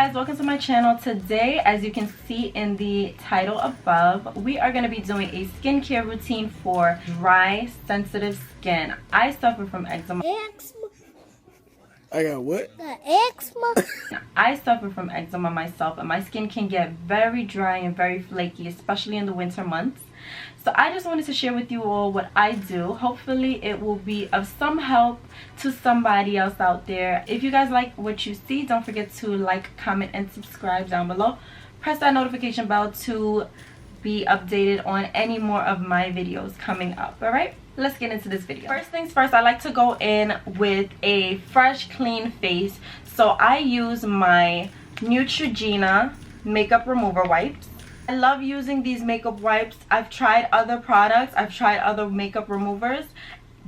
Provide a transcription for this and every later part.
guys, welcome to my channel. Today, as you can see in the title above, we are going to be doing a skincare routine for dry, sensitive skin. I suffer from eczema. I got what? Eczema. I suffer from eczema myself, and my skin can get very dry and very flaky, especially in the winter months. So I just wanted to share with you all what I do. Hopefully it will be of some help to somebody else out there. If you guys like what you see, don't forget to like, comment, and subscribe down below. Press that notification bell to be updated on any more of my videos coming up. Alright, let's get into this video. First things first, I like to go in with a fresh, clean face. So I use my Neutrogena makeup remover wipes. I love using these makeup wipes. I've tried other products, I've tried other makeup removers,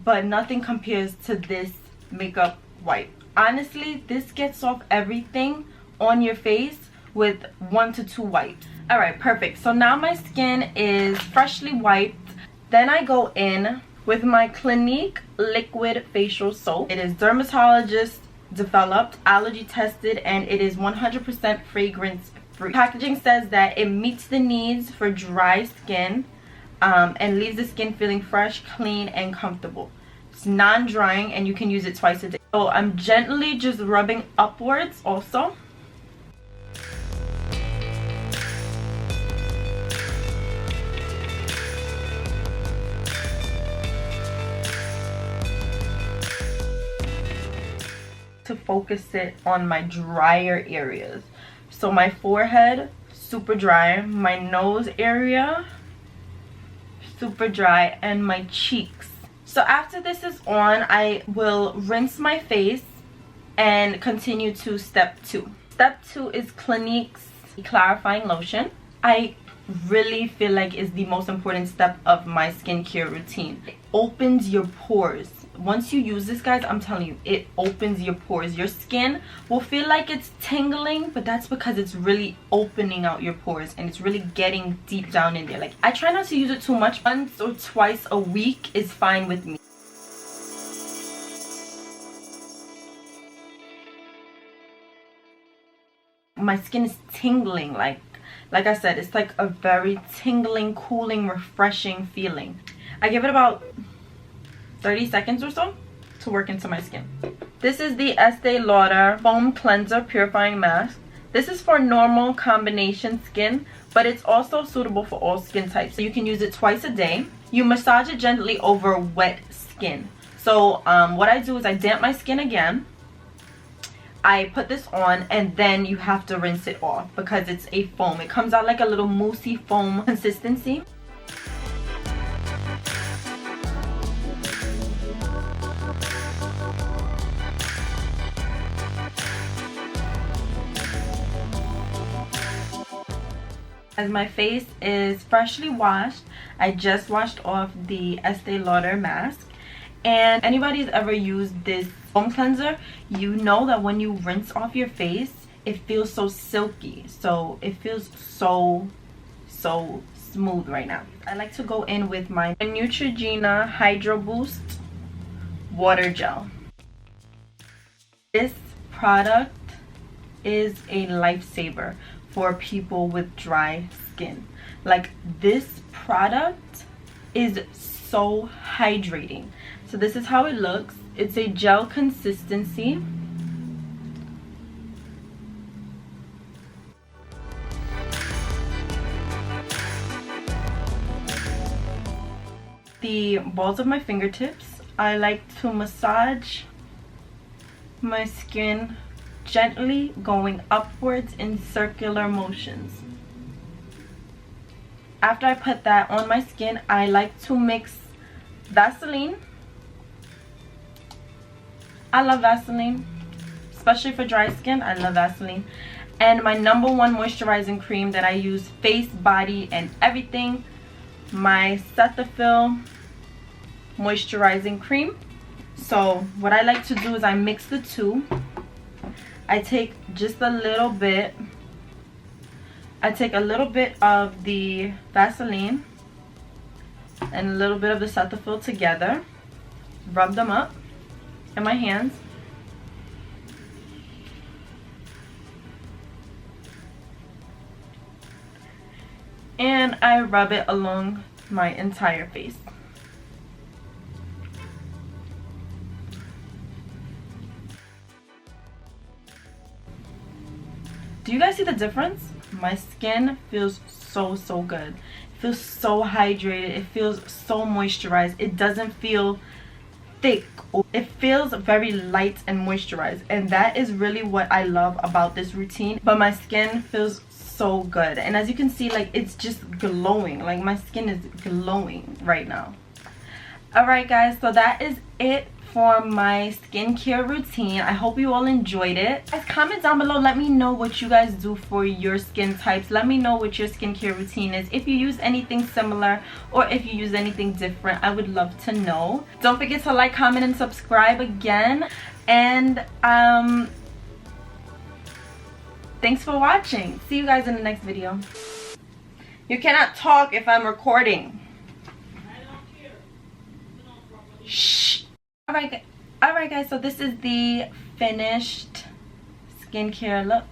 but nothing compares to this makeup wipe. Honestly, this gets off everything on your face with 1 to 2 wipes. Alright, perfect. So now my skin is freshly wiped. Then I go in with my Clinique liquid facial soap. It is dermatologist developed, allergy tested, and it is 100% fragrance free. Packaging says that it meets the needs for dry skin and leaves the skin feeling fresh, clean, and comfortable. It's non-drying and you can use it twice a day. So I'm gently just rubbing upwards also. To focus it on my drier areas. So my forehead, super dry, my nose area, super dry, and my cheeks. So after this is on, I will rinse my face and continue to step 2. Step 2 is Clinique's Clarifying Lotion. I really feel like it's the most important step of my skincare routine. It opens your pores. Once you use this, guys, I'm telling you, it opens your pores. Your skin will feel like it's tingling, but that's because it's really opening out your pores and it's really getting deep down in there. Like, I try not to use it too much. Once or twice a week is fine with me. My skin is tingling, like I said, it's like a very tingling, cooling, refreshing feeling. I give it about 30 seconds or so to work into my skin. This is the Estee Lauder Foam Cleanser Purifying Mask. This is for normal combination skin, but it's also suitable for all skin types. So you can use it twice a day. You massage it gently over wet skin. So what I do is I damp my skin again. I put this on and then you have to rinse it off because it's a foam. It comes out like a little moussey foam consistency. As my face is freshly washed, I just washed off the Estee Lauder mask. And anybody's ever used this foam cleanser, you know that when you rinse off your face, it feels so silky. So it feels so smooth right now. I like to go in with my Neutrogena Hydro Boost Water Gel. This product is a lifesaver for people with dry skin. Like, this product is so hydrating. So this is how it looks. It's a gel consistency. The balls of my fingertips, I like to massage my skin gently, going upwards in circular motions. After I put that on my skin, I like to mix Vaseline. I love Vaseline, especially for dry skin. I love Vaseline. And my #1 moisturizing cream that I use face, body, and everything, my Cetaphil moisturizing cream. So what I like to do is I mix the two. I take just a little bit. I take a little bit of the Vaseline and a little bit of the Cetaphil together. Rub them up in my hands. and I rub it along my entire face. Do you guys see the difference? My skin feels so good. It feels so hydrated. It feels so moisturized. It doesn't feel thick. It feels very light and moisturized, and that is really what I love about this routine. But my skin feels so good, and as you can see, like, it's just glowing. Like, my skin is glowing right now. Alright guys, so that is it for my skincare routine. I hope you all enjoyed it. Guys, comment down below, let me know what you guys do for your skin types. Let me know what your skincare routine is. If you use anything similar or if you use anything different, I would love to know. Don't forget to like, comment, and subscribe again. And thanks for watching. See you guys in the next video. You cannot talk if I'm recording. Shh. Alright guys, so this is the finished skincare look.